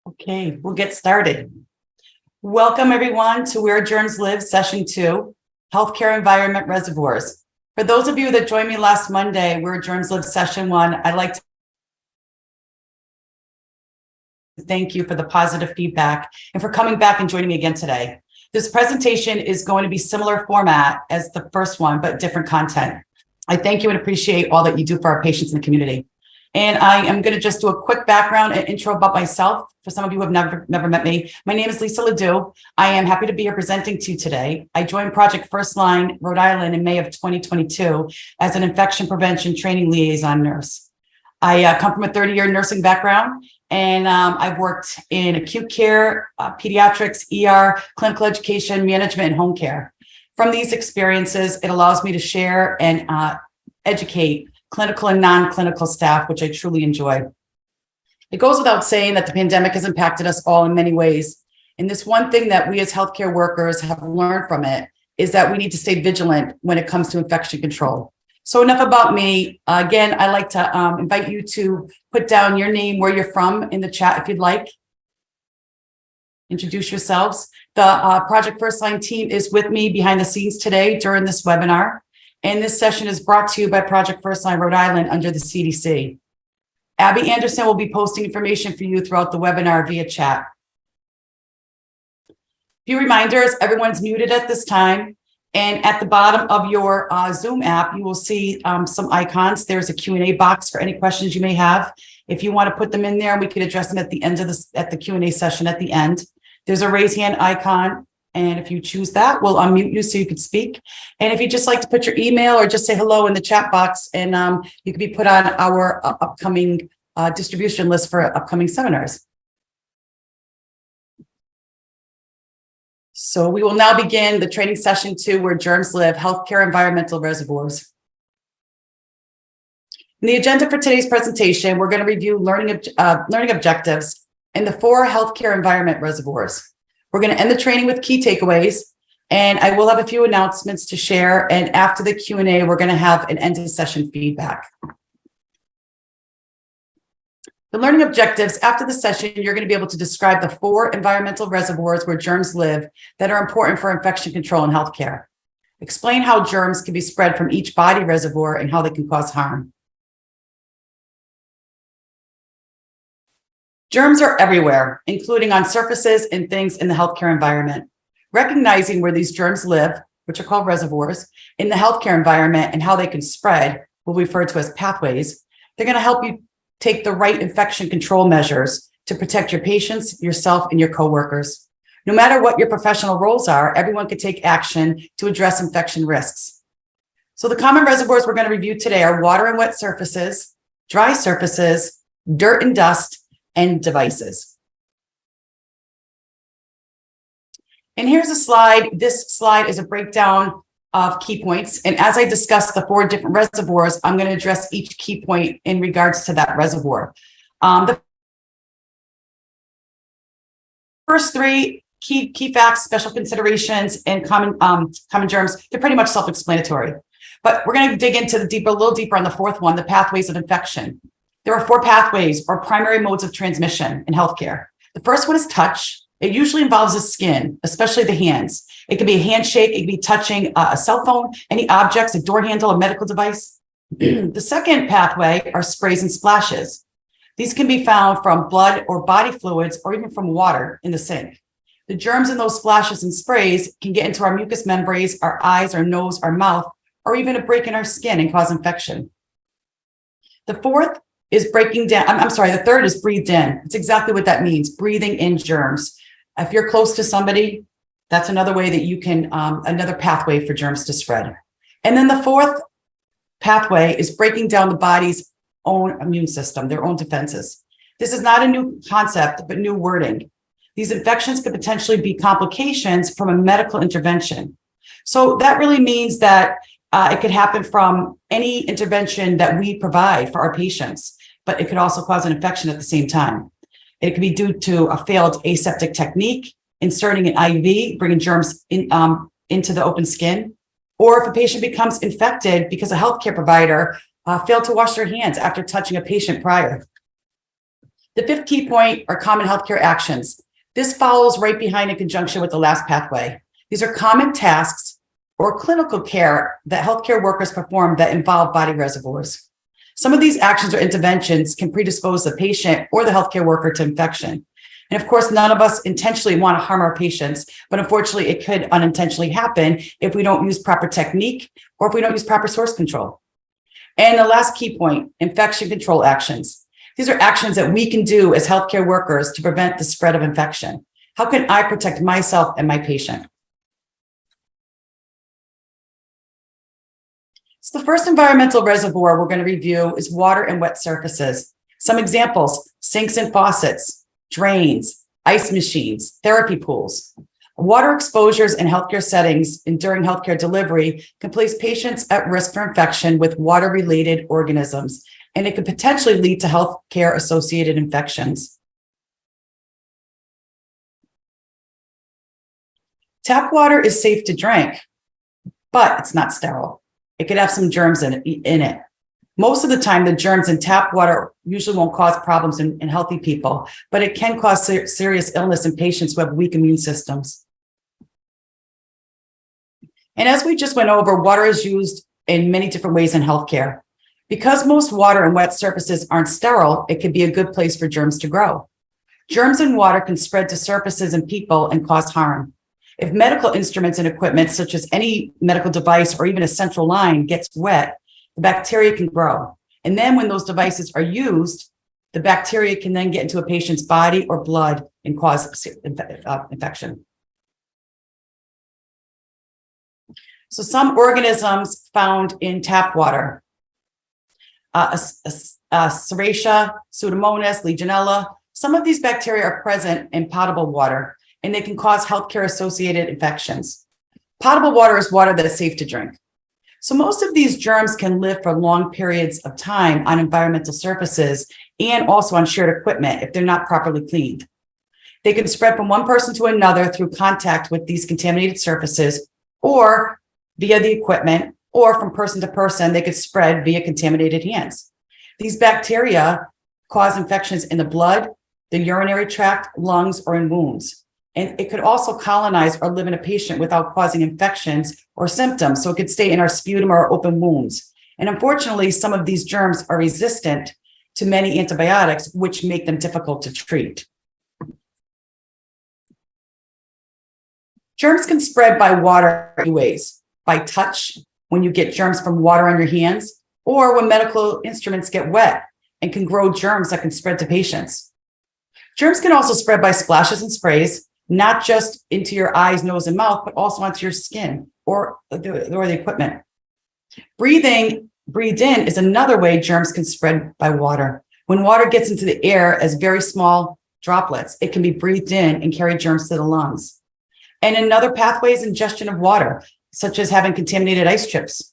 Okay, we'll get started. Welcome everyone to Where Germs Live, Session 2, Healthcare Environment Reservoirs. For those of you that joined me last Monday, Where Germs Live, Session 1, I'd like to thank you for the positive feedback and for coming back and joining me again today. This presentation is going to be similar format as the first one, but different content. I thank you and appreciate all that you do for our patients in the community. And I am going to just do a quick background and intro about myself. For some of you who have never met me, my name is Lisa Ledoux. I am happy to be here presenting to you today. I joined Project First Line, Rhode Island in May of 2022 as an infection prevention training liaison nurse. I come from a 30-year nursing background, and I've worked in acute care, pediatrics, ER, clinical education, management, and home care. From these experiences, it allows me to share and educate clinical and non-clinical staff, which I truly enjoy. It goes without saying that the pandemic has impacted us all in many ways. And this one thing that we as healthcare workers have learned from it is that we need to stay vigilant when it comes to infection control. So enough about me. Again, I like to invite you to put down your name, where you're from in the chat if you'd like. Introduce yourselves. The Project First Line team is with me behind the scenes today during this webinar. And this session is brought to you by Project First Line Rhode Island under the CDC. Abby Anderson will be posting information for you throughout the webinar via chat. A few reminders, everyone's muted at this time. And at the bottom of your Zoom app, you will see some icons. There's a Q&A box for any questions you may have. If you want to put them in there, we can address them at the end of at the Q&A session at the end. There's a raise hand icon. And if you choose that, we'll unmute you so you can speak. And if you just like to put your email or just say hello in the chat box, and you can be put on our upcoming distribution list for upcoming seminars. So we will now begin the training session 2, Where Germs Live, Healthcare Environmental Reservoirs. In the agenda for today's presentation, we're going to review learning objectives and the 4 healthcare environment reservoirs. We're going to end the training with key takeaways, and I will have a few announcements to share. And after the Q&A, we're going to have an end of session feedback. The learning objectives, after the session, you're going to be able to describe the 4 environmental reservoirs where germs live that are important for infection control in healthcare. Explain how germs can be spread from each body reservoir and how they can cause harm. Germs are everywhere, including on surfaces and things in the healthcare environment. Recognizing where these germs live, which are called reservoirs, in the healthcare environment and how they can spread, what we refer to as pathways, they're going to help you take the right infection control measures to protect your patients, yourself, and your coworkers. No matter what your professional roles are, everyone can take action to address infection risks. So the common reservoirs we're going to review today are water and wet surfaces, dry surfaces, dirt and dust, and devices. And here's a slide. This slide is a breakdown of key points. And as I discuss the 4 different reservoirs, I'm going to address each key point in regards to that reservoir. The first 3 key facts, special considerations, and common germs, they're pretty much self-explanatory. But we're going to dig into a little deeper on the 4th one, the pathways of infection. There are 4 pathways or primary modes of transmission in healthcare. The first one is touch. It usually involves the skin, especially the hands. It can be a handshake. It can be touching a cell phone, any objects, a door handle, a medical device. The second pathway are sprays and splashes. These can be found from blood or body fluids or even from water in the sink. The germs in those splashes and sprays can get into our mucous membranes, our eyes, our nose, our mouth, or even a break in our skin and cause infection. The fourth is breaking down. The third is breathed in. It's exactly what that means, breathing in germs. If you're close to somebody, that's another way that you can, another pathway for germs to spread. And then the 4th pathway is breaking down the body's own immune system, their own defenses. This is not a new concept, but new wording. These infections could potentially be complications from a medical intervention. So that really means that it could happen from any intervention that we provide for our patients, but it could also cause an infection at the same time. It could be due to a failed aseptic technique, inserting an IV, bringing germs into the open skin, or if a patient becomes infected because a healthcare provider failed to wash their hands after touching a patient prior. The fifth key point are common healthcare actions. This follows right behind in conjunction with the last pathway. These are common tasks or clinical care that healthcare workers perform that involve body reservoirs. Some of these actions or interventions can predispose the patient or the healthcare worker to infection. And of course, none of us intentionally want to harm our patients, but unfortunately, it could unintentionally happen if we don't use proper technique or if we don't use proper source control. And the last key point, infection control actions. These are actions that we can do as healthcare workers to prevent the spread of infection. How can I protect myself and my patient? So the first environmental reservoir we're going to review is water and wet surfaces. Some examples: sinks and faucets, drains, ice machines, therapy pools. Water exposures in healthcare settings and during healthcare delivery can place patients at risk for infection with water-related organisms, and it could potentially lead to healthcare-associated infections. Tap water is safe to drink, but it's not sterile. It could have some germs in it. Most of the time, the germs in tap water usually won't cause problems in healthy people, but it can cause serious illness in patients who have weak immune systems. And as we just went over, water is used in many different ways in healthcare. Because most water and wet surfaces aren't sterile, it can be a good place for germs to grow. Germs in water can spread to surfaces and people and cause harm. If medical instruments and equipment, such as any medical device or even a central line, gets wet, the bacteria can grow. And then when those devices are used, the bacteria can then get into a patient's body or blood and cause infection. So some organisms found in tap water, Serratia, Pseudomonas, Legionella, some of these bacteria are present in potable water, and they can cause healthcare-associated infections. Potable water is water that is safe to drink. So most of these germs can live for long periods of time on environmental surfaces and also on shared equipment if they're not properly cleaned. They can spread from one person to another through contact with these contaminated surfaces or via the equipment, or from person to person, they could spread via contaminated hands. These bacteria cause infections in the blood, the urinary tract, lungs, or in wounds. And it could also colonize or live in a patient without causing infections or symptoms. So it could stay in our sputum or open wounds. And unfortunately, some of these germs are resistant to many antibiotics, which make them difficult to treat. Germs can spread by water in ways: by touch, when you get germs from water on your hands, or when medical instruments get wet and can grow germs that can spread to patients. Germs can also spread by splashes and sprays, not just into your eyes, nose, and mouth, but also onto your skin or the equipment. Breathed in is another way germs can spread by water. When water gets into the air as very small droplets, it can be breathed in and carry germs to the lungs. And another pathway is ingestion of water, such as having contaminated ice chips.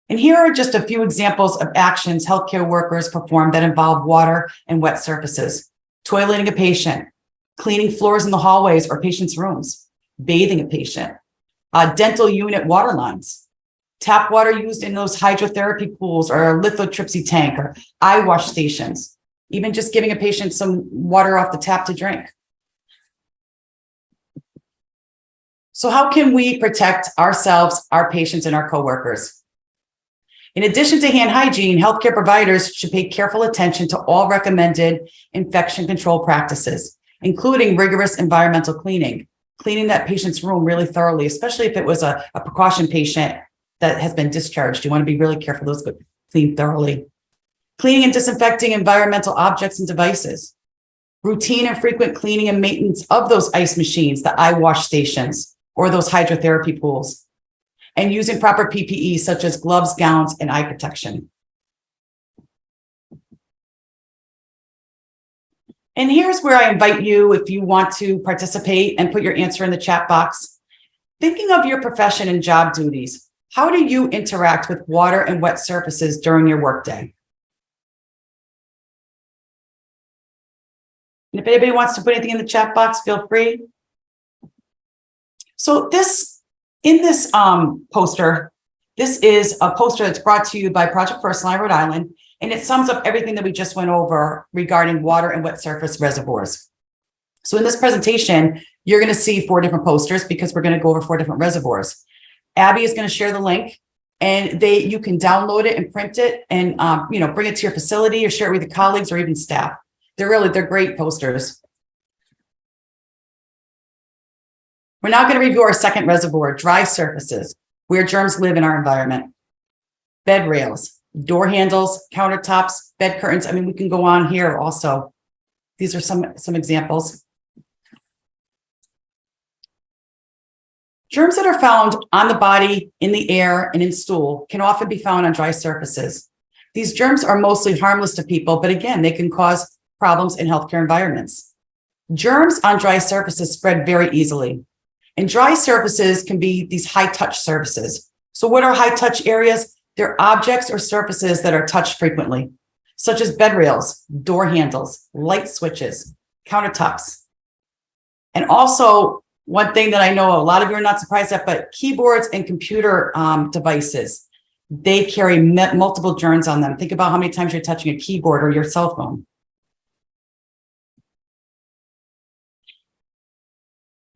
And here are just a few examples of actions healthcare workers perform that involve water and wet surfaces: toileting a patient, cleaning floors in the hallways or patients' rooms, bathing a patient, dental unit water lines, tap water used in those hydrotherapy pools or a lithotripsy tank or eye wash stations, even just giving a patient some water off the tap to drink. So how can we protect ourselves, our patients, and our coworkers? In addition to hand hygiene, healthcare providers should pay careful attention to all recommended infection control practices, including rigorous environmental cleaning that patient's room really thoroughly, especially if it was a precaution patient that has been discharged. You want to be really careful those get cleaned thoroughly. Cleaning and disinfecting environmental objects and devices. Routine and frequent cleaning and maintenance of those ice machines, the eye wash stations, or those hydrotherapy pools. And using proper PPE such as gloves, gowns, and eye protection. And here's where I invite you, if you want to participate, and put your answer in the chat box. Thinking of your profession and job duties, how do you interact with water and wet surfaces during your workday? And if anybody wants to put anything in the chat box, feel free. So in this poster, this is a poster that's brought to you by Project First Line Rhode Island, And it sums up everything that we just went over regarding water and wet surface reservoirs. So in this presentation, you're going to see 4 different posters because we're going to go over 4 different reservoirs. Abby is going to share the link, and you can download it and print it and bring it to your facility or share it with your colleagues or even staff. They're great posters. We're now going to review our second reservoir, dry surfaces, where germs live in our environment. Bed rails, door handles, countertops, bed curtains. I mean, we can go on here also. These are some examples. Germs that are found on the body, in the air, and in stool can often be found on dry surfaces. These germs are mostly harmless to people, but again, they can cause problems in healthcare environments. Germs on dry surfaces spread very easily. And dry surfaces can be these high-touch surfaces. So what are high-touch areas? They're objects or surfaces that are touched frequently, such as bed rails, door handles, light switches, countertops. And also, one thing that I know a lot of you are not surprised at, but keyboards and computer devices, they carry multiple germs on them. Think about how many times you're touching a keyboard or your cell phone.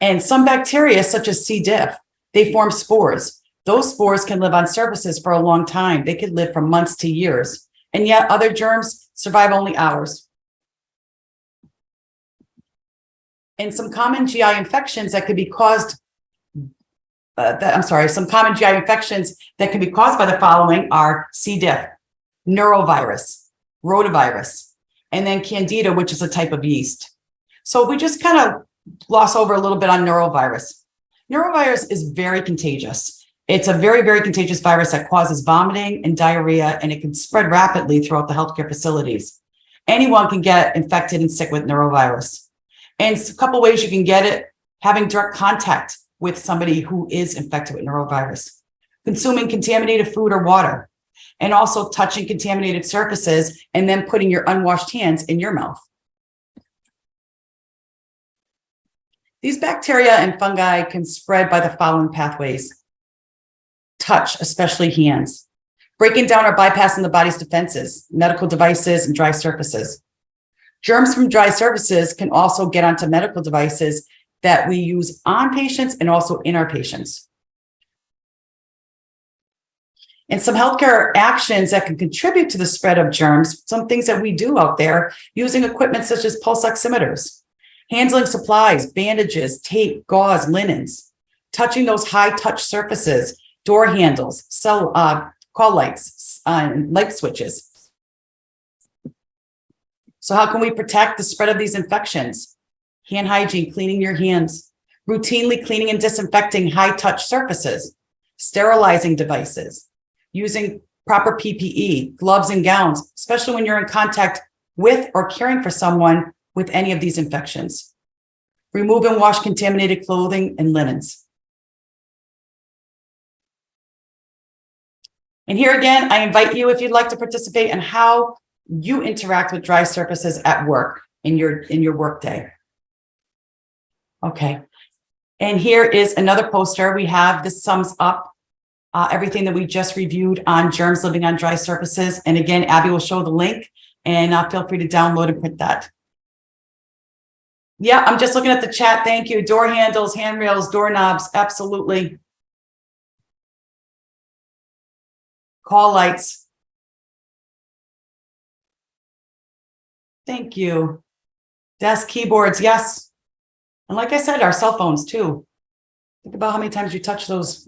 And some bacteria, such as C. diff, they form spores. Those spores can live on surfaces for a long time. They could live for months to years. And yet other germs survive only hours. And some common GI infections that could be caused, some common GI infections that can be caused by the following are C. diff, neurovirus, rotavirus, and then candida, which is a type of yeast. So we just kind of gloss over a little bit on neurovirus. Neurovirus is very contagious. It's a very, very contagious virus that causes vomiting and diarrhea, and it can spread rapidly throughout the healthcare facilities. Anyone can get infected and sick with neurovirus. And a couple ways you can get it: having direct contact with somebody who is infected with neurovirus, consuming contaminated food or water, and also touching contaminated surfaces and then putting your unwashed hands in your mouth. These bacteria and fungi can spread by the following pathways. Touch, especially hands, breaking down or bypassing the body's defenses, medical devices, and dry surfaces. Germs from dry surfaces can also get onto medical devices that we use on patients and also in our patients. And some healthcare actions that can contribute to the spread of germs, some things that we do out there, using equipment such as pulse oximeters, handling supplies, bandages, tape, gauze, linens, touching those high-touch surfaces, door handles, call lights, light switches. So how can we protect the spread of these infections? Hand hygiene, cleaning your hands, routinely cleaning and disinfecting high-touch surfaces, sterilizing devices, using proper PPE, gloves and gowns, especially when you're in contact with or caring for someone with any of these infections. Remove and wash contaminated clothing and linens. And here again, I invite you, if you'd like to participate in how you interact with dry surfaces at work in your work day. Okay. And here is another poster we have. This sums up everything that we just reviewed on germs living on dry surfaces. And again, Abby will show the link, and feel free to download and print that. Yeah, I'm just looking at the chat. Thank you. Door handles, handrails, doorknobs. Absolutely. Call lights. Thank you. Desk keyboards. Yes. And like I said, our cell phones too. Think about how many times you touch those.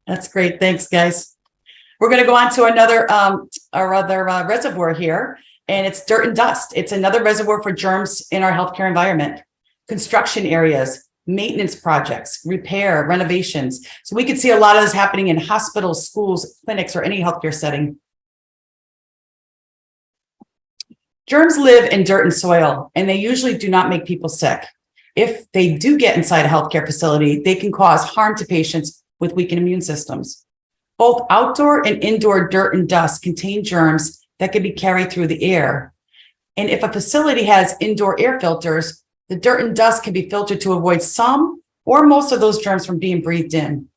That's great. Thanks, guys. We're going to go on to our other reservoir here, and it's dirt and dust. It's another reservoir for germs in our healthcare environment. Construction areas, maintenance projects, repair, renovations. So we could see a lot of this happening in hospitals, schools, clinics, or any healthcare setting. Germs live in dirt and soil, and they usually do not make people sick. If they do get inside a healthcare facility, they can cause harm to patients with weakened immune systems. Both outdoor and indoor dirt and dust contain germs that can be carried through the air. And if a facility has indoor air filters, the dirt and dust can be filtered to avoid some or most of those germs from being breathed in.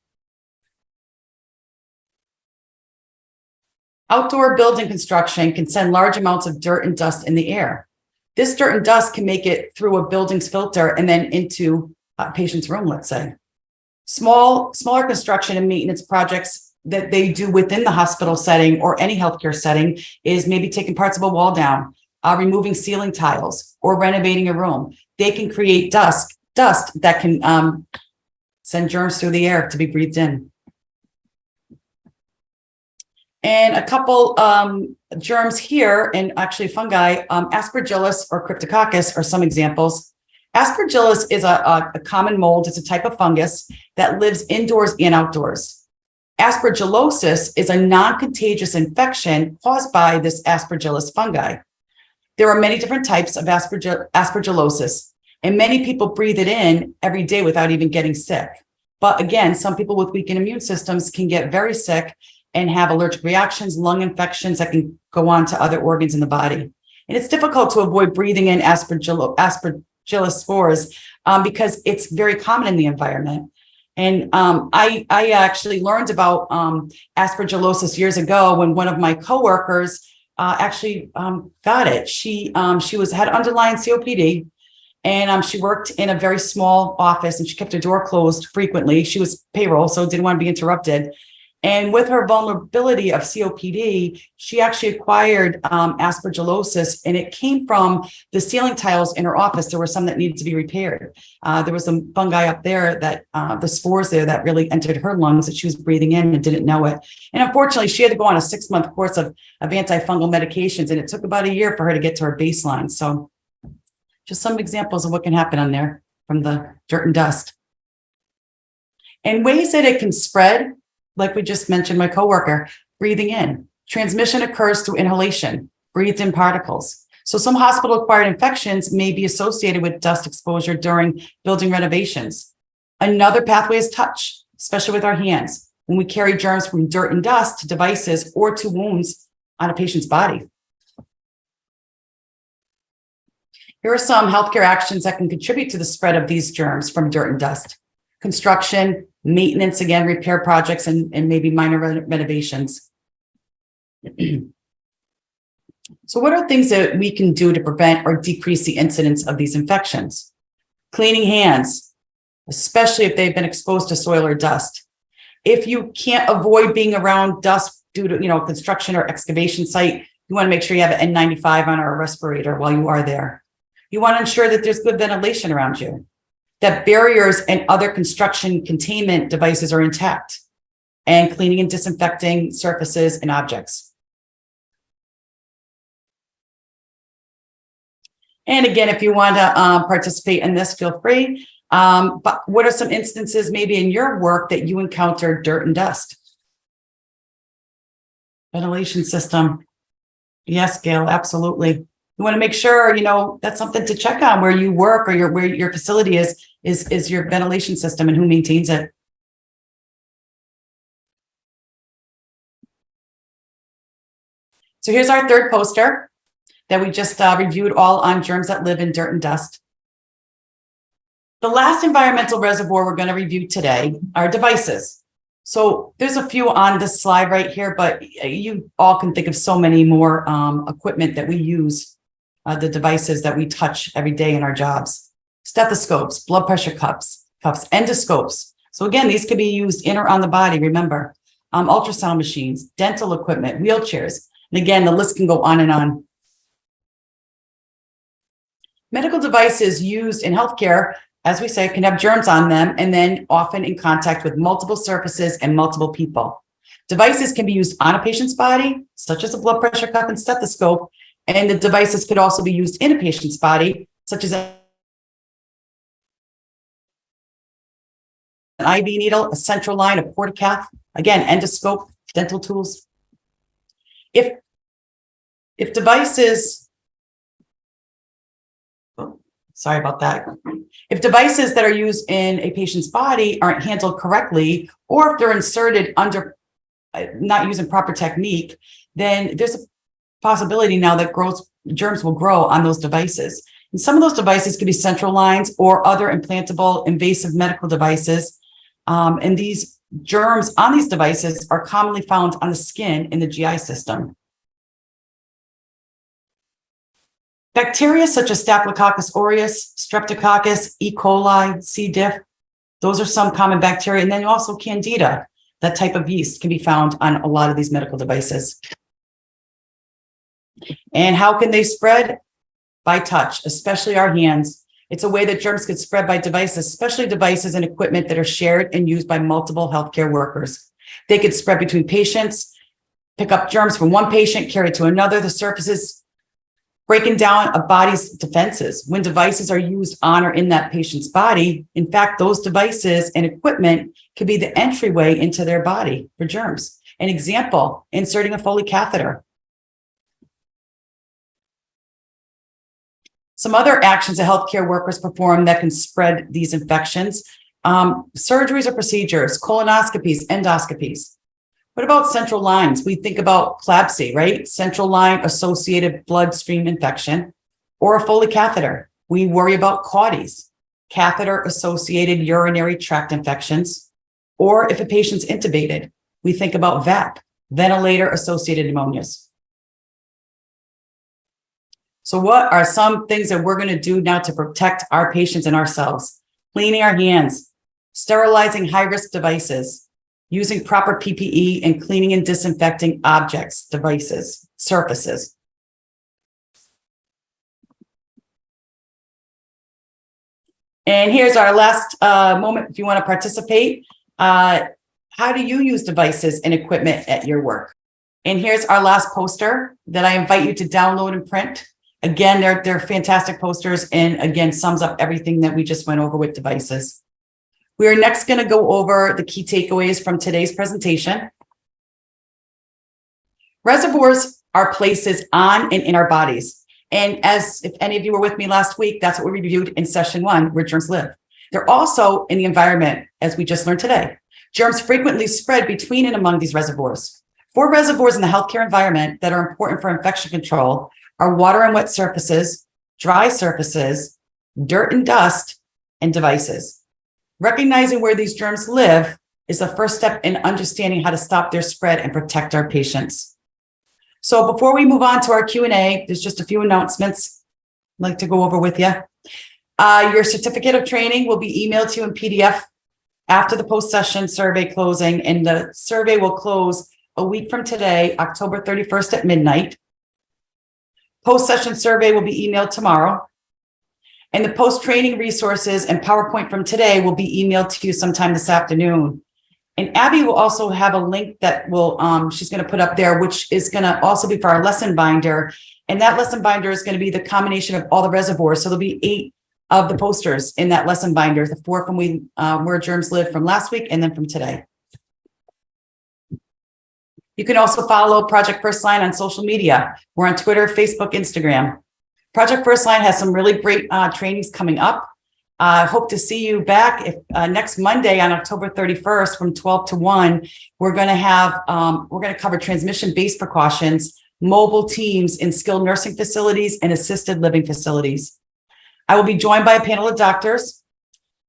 Outdoor building construction can send large amounts of dirt and dust in the air. This dirt and dust can make it through a building's filter and then into a patient's room, let's say. Smaller construction and maintenance projects that they do within the hospital setting or any healthcare setting is maybe taking parts of a wall down, removing ceiling tiles, or renovating a room. They can create dust that can send germs through the air to be breathed in. And a couple germs here, and actually fungi, Aspergillus or Cryptococcus are some examples. Aspergillus is a common mold. It's a type of fungus that lives indoors and outdoors. Aspergillosis is a non-contagious infection caused by this Aspergillus fungi. There are many different types of aspergillosis, and many people breathe it in every day without even getting sick. But again, some people with weakened immune systems can get very sick and have allergic reactions, lung infections that can go on to other organs in the body. And it's difficult to avoid breathing in Aspergillus spores because it's very common in the environment. And I actually learned about aspergillosis years ago when one of my coworkers actually got it. She had underlying COPD, and she worked in a very small office, and she kept her door closed frequently. She was payroll, so didn't want to be interrupted. And with her vulnerability of COPD, she actually acquired aspergillosis, and it came from the ceiling tiles in her office. There were some that needed to be repaired. There was some fungi up there that the spores there that really entered her lungs that she was breathing in and didn't know it. And unfortunately, she had to go on a 6-month course of antifungal medications, and it took about a year for her to get to her baseline. So just some examples of what can happen on there from the dirt and dust. And ways that it can spread, like we just mentioned, my coworker, breathing in. Transmission occurs through inhalation, breathed in particles. So some hospital-acquired infections may be associated with dust exposure during building renovations. Another pathway is touch, especially with our hands, when we carry germs from dirt and dust to devices or to wounds on a patient's body. Here are some healthcare actions that can contribute to the spread of these germs from dirt and dust. Construction, maintenance, again, repair projects, and maybe minor renovations. So what are things that we can do to prevent or decrease the incidence of these infections? Cleaning hands, especially if they've been exposed to soil or dust. If you can't avoid being around dust due to construction or excavation site, you want to make sure you have an N95 on or a respirator while you are there. You want to ensure that there's good ventilation around you, that barriers and other construction containment devices are intact, and cleaning and disinfecting surfaces and objects. And again, if you want to participate in this, feel free. But what are some instances maybe in your work that you encountered dirt and dust? Ventilation system. Yes, Gail, absolutely. You want to make sure, that's something to check on where you work or where your facility is your ventilation system and who maintains it. So here's our third poster that we just reviewed, all on germs that live in dirt and dust. The last environmental reservoir we're going to review today are devices. So there's a few on this slide right here, but you all can think of so many more equipment that we use. The devices that we touch every day in our jobs. Stethoscopes, blood pressure cuffs, endoscopes. So again, these could be used in or on the body, remember. Ultrasound machines, dental equipment, wheelchairs. And again, the list can go on and on. Medical devices used in healthcare, as we say, can have germs on them and then often in contact with multiple surfaces and multiple people. Devices can be used on a patient's body, such as a blood pressure cuff and stethoscope, and the devices could also be used in a patient's body, such as an IV needle, a central line, a portacath, again, endoscope, dental tools. If devices, sorry about that. If devices that are used in a patient's body aren't handled correctly, or if they're inserted under not using proper technique, then there's a possibility now that germs will grow on those devices. And some of those devices could be central lines or other implantable invasive medical devices. And these germs on these devices are commonly found on the skin in the GI system. Bacteria such as Staphylococcus aureus, Streptococcus, E. coli, C. diff, those are some common bacteria. And then also Candida, that type of yeast can be found on a lot of these medical devices. And how can they spread? By touch, especially our hands. It's a way that germs could spread by devices, especially devices and equipment that are shared and used by multiple healthcare workers. They could spread between patients, pick up germs from one patient, carry it to another. The surfaces breaking down a body's defenses. When devices are used on or in that patient's body, in fact, those devices and equipment could be the entryway into their body for germs. An example, inserting a Foley catheter. Some other actions that healthcare workers perform that can spread these infections, surgeries or procedures, colonoscopies, endoscopies. What about central lines? We think about CLABSI, right? Central line associated bloodstream infection, or a Foley catheter. We worry about CAUTIs, catheter associated urinary tract infections, or if a patient's intubated, we think about VAP, ventilator associated pneumonias. So what are some things that we're going to do now to protect our patients and ourselves? Cleaning our hands, sterilizing high-risk devices, using proper PPE, and cleaning and disinfecting objects, devices, surfaces. And here's our last moment if you want to participate. How do you use devices and equipment at your work? And here's our last poster that I invite you to download and print. Again, they're fantastic posters, and again, sums up everything that we just went over with devices. We are next going to go over the key takeaways from today's presentation. Reservoirs are places on and in our bodies. And as if any of you were with me last week, that's what we reviewed in session 1, where germs live. They're also in the environment, as we just learned today. Germs frequently spread between and among these reservoirs. 4 reservoirs in the healthcare environment that are important for infection control are water and wet surfaces, dry surfaces, dirt and dust, and devices. Recognizing where these germs live is the first step in understanding how to stop their spread and protect our patients. So before we move on to our Q&A, there's just a few announcements I'd like to go over with you. Your certificate of training will be emailed to you in PDF after the post-session survey closing, and the survey will close a week from today, October 31st at midnight. Post-session survey will be emailed tomorrow. And the post-training resources and PowerPoint from today will be emailed to you sometime this afternoon. And Abby will also have a link that will she's going to put up there, which is going to also be for our lesson binder. And that lesson binder is going to be the combination of all the reservoirs. So there'll be 8 of the posters in that lesson binder, the 4 from where germs live from last week and then from today. You can also follow Project First Line on social media. We're on Twitter, Facebook, Instagram. Project First Line has some really great trainings coming up. I hope to see you back next Monday on October 31st from 12 to 1. We're going to cover transmission-based precautions, mobile teams in skilled nursing facilities and assisted living facilities. I will be joined by a panel of doctors.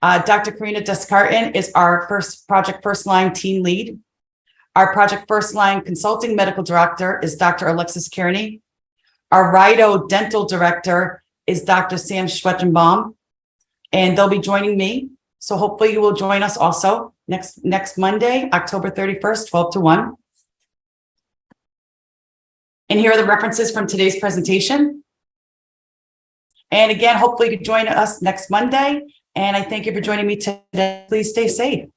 Dr. Karina Descartes is our Project First Line team lead. Our Project First Line consulting medical director is Dr. Alexis Kearney. Our Rido dental director is Dr. Sam Schwettenbaum, and they'll be joining me. So hopefully you will join us also next Monday, October 31st, 12 to 1. And here are the references from today's presentation. And again, hopefully you can join us next Monday. And I thank you for joining me today. Please stay safe.